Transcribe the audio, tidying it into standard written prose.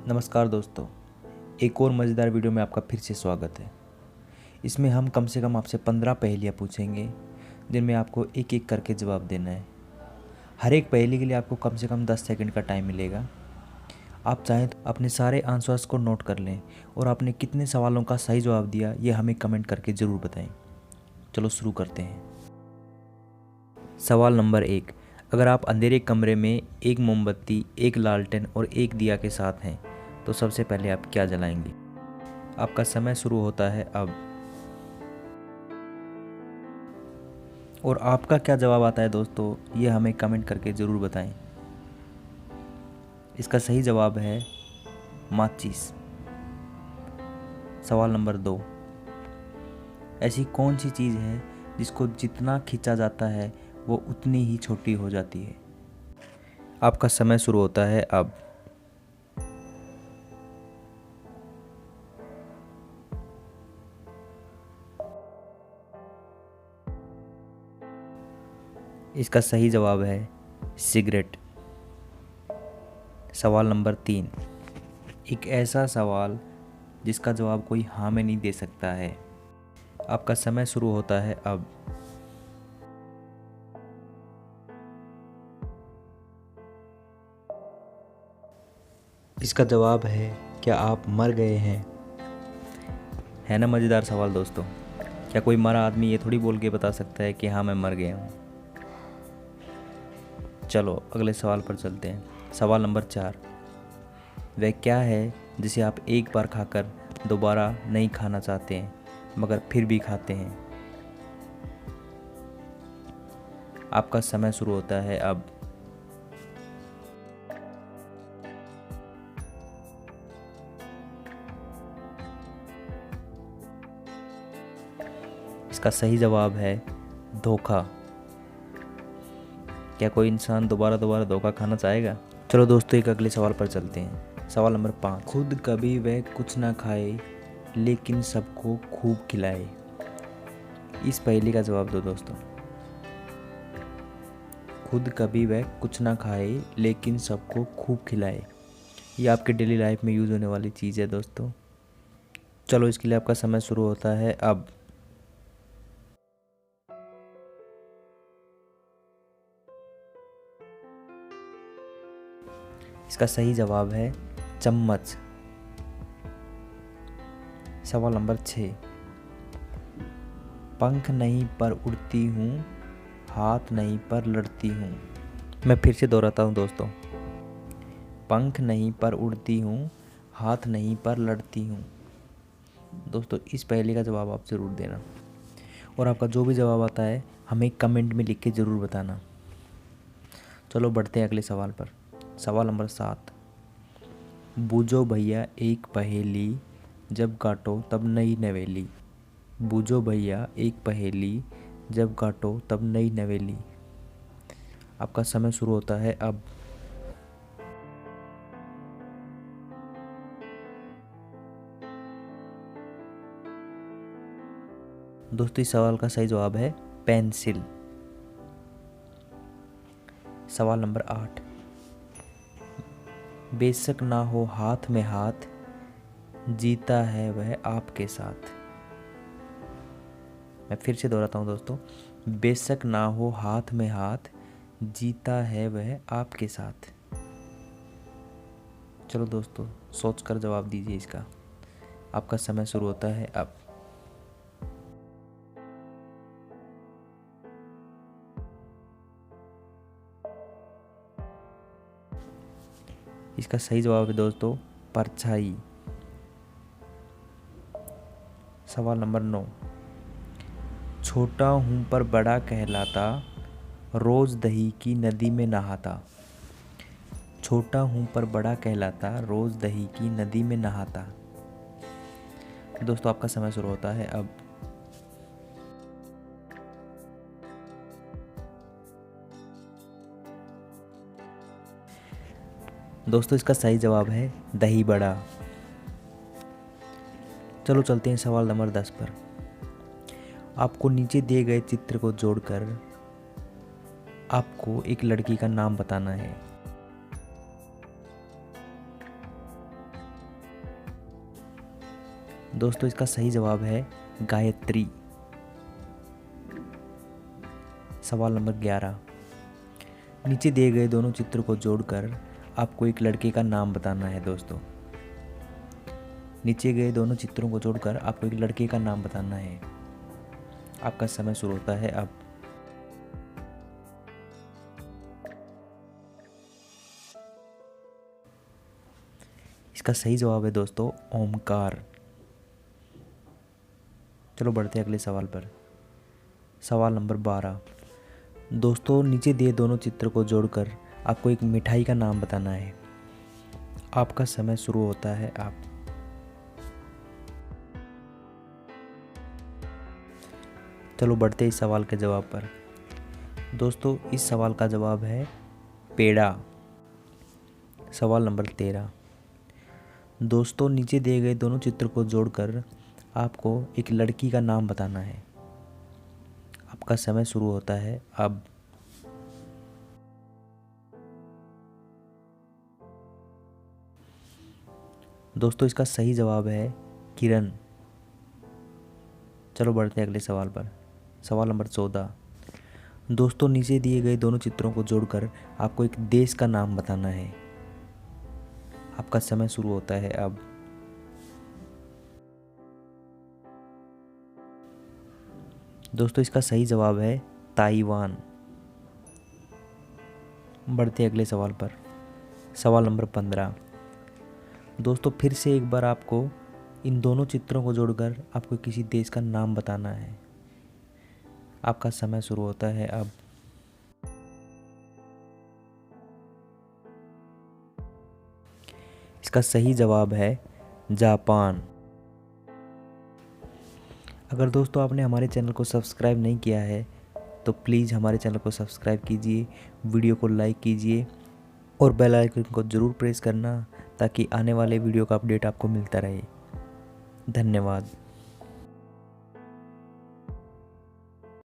नमस्कार दोस्तों, एक और मज़ेदार वीडियो में आपका फिर से स्वागत है। इसमें हम कम से कम आपसे 15 पहेलियाँ पूछेंगे, जिनमें आपको एक एक करके जवाब देना है। हर एक पहेली के लिए आपको कम से कम 10 सेकंड का टाइम मिलेगा। आप चाहें तो अपने सारे आंसर्स को नोट कर लें और आपने कितने सवालों का सही जवाब दिया ये हमें कमेंट करके ज़रूर बताएं। चलो शुरू करते हैं। सवाल नंबर 1। अगर आप अंधेरे कमरे में एक मोमबत्ती, एक लालटेन और एक दिया के साथ हैं तो सबसे पहले आप क्या जलाएंगे? आपका समय शुरू होता है अब। और आपका क्या जवाब आता है दोस्तों, ये हमें कमेंट करके ज़रूर बताएं। इसका सही जवाब है माचिस। सवाल नंबर 2। ऐसी कौन सी चीज़ है जिसको जितना खींचा जाता है वो उतनी ही छोटी हो जाती है? आपका समय शुरू होता है अब। इसका सही जवाब है सिगरेट। सवाल नंबर 3। एक ऐसा सवाल जिसका जवाब कोई हाँ में नहीं दे सकता है। आपका समय शुरू होता है अब। इसका जवाब है क्या आप मर गए हैं? है ना मज़ेदार सवाल दोस्तों? क्या कोई मरा आदमी ये थोड़ी बोल के बता सकता है कि हाँ मैं मर गया हूँ। चलो अगले सवाल पर चलते हैं। सवाल नंबर 4। वह क्या है जिसे आप एक बार खाकर दोबारा नहीं खाना चाहते हैं मगर फिर भी खाते हैं? आपका समय शुरू होता है अब। इसका सही जवाब है धोखा। क्या कोई इंसान दोबारा दोबारा धोखा खाना चाहेगा? चलो दोस्तों एक अगले सवाल पर चलते हैं। सवाल नंबर 5। खुद कभी वह कुछ ना खाए लेकिन सबको खूब खिलाए। इस पहेली का जवाब दो दोस्तों। खुद कभी वह कुछ ना खाए लेकिन सबको खूब खिलाए। ये आपके डेली लाइफ में यूज़ होने वाली चीज़ है दोस्तों। चलो इसके लिए आपका समय शुरू होता है अब। इसका सही जवाब है चम्मच। सवाल नंबर 6। पंख नहीं पर उड़ती हूँ, हाथ नहीं पर लड़ती हूँ। मैं फिर से दोहराता हूँ दोस्तों। पंख नहीं पर उड़ती हूँ, हाथ नहीं पर लड़ती हूँ। दोस्तों इस पहेली का जवाब आप ज़रूर देना और आपका जो भी जवाब आता है हमें कमेंट में लिख के ज़रूर बताना। चलो बढ़ते हैं अगले सवाल पर। सवाल नंबर 7। बूझो भैया एक पहेली, जब काटो तब नई नवेली। बूझो भैया एक पहेली, जब काटो तब नई नवेली। आपका समय शुरू होता है अब। दोस्तों इस सवाल का सही जवाब है पेंसिल। सवाल नंबर 8। बेशक ना हो हाथ में हाथ, जीता है वह आपके साथ। मैं फिर से दोहराता हूँ दोस्तों। बेशक ना हो हाथ में हाथ, जीता है वह आपके साथ। चलो दोस्तों सोचकर जवाब दीजिए इसका। आपका समय शुरू होता है अब। इसका सही जवाब है दोस्तों परछाई। सवाल नंबर 9। छोटा हूँ पर बड़ा कहलाता, रोज दही की नदी में नहाता। छोटा हूँ पर बड़ा कहलाता, रोज दही की नदी में नहाता। दोस्तों आपका समय शुरू होता है अब। दोस्तों इसका सही जवाब है दही बड़ा। चलो चलते हैं सवाल नंबर 10 पर। आपको नीचे दिए गए चित्र को जोड़कर आपको एक लड़की का नाम बताना है। दोस्तों इसका सही जवाब है गायत्री। सवाल नंबर 11। नीचे दिए गए दोनों चित्रों को जोड़कर आपको एक लड़के का नाम बताना है दोस्तों। नीचे गए दोनों चित्रों को जोड़कर आपको एक लड़के का नाम बताना है। आपका समय शुरू होता है अब। इसका सही जवाब है दोस्तों ओमकार। चलो बढ़ते हैं अगले सवाल पर। सवाल नंबर 12। दोस्तों नीचे दिए दोनों चित्रों को जोड़कर आपको एक मिठाई का नाम बताना है। आपका समय शुरू होता है अब। चलो बढ़ते इस सवाल के जवाब पर। दोस्तों इस सवाल का जवाब है पेड़ा। सवाल नंबर 13। दोस्तों नीचे दिए गए दोनों चित्र को जोड़कर आपको एक लड़की का नाम बताना है। आपका समय शुरू होता है अब। दोस्तों इसका सही जवाब है किरण। चलो बढ़ते हैं अगले सवाल पर। सवाल नंबर 14। दोस्तों नीचे दिए गए दोनों चित्रों को जोड़कर आपको एक देश का नाम बताना है। आपका समय शुरू होता है अब। दोस्तों इसका सही जवाब है ताइवान। बढ़ते अगले सवाल पर। सवाल नंबर 15। दोस्तों फिर से एक बार आपको इन दोनों चित्रों को जोड़कर आपको किसी देश का नाम बताना है। आपका समय शुरू होता है अब। इसका सही जवाब है जापान। अगर दोस्तों आपने हमारे चैनल को सब्सक्राइब नहीं किया है तो प्लीज़ हमारे चैनल को सब्सक्राइब कीजिए, वीडियो को लाइक कीजिए और बेल आइकन को ज़रूर प्रेस करना ताकि आने वाले वीडियो का अपडेट आपको मिलता रहे। धन्यवाद।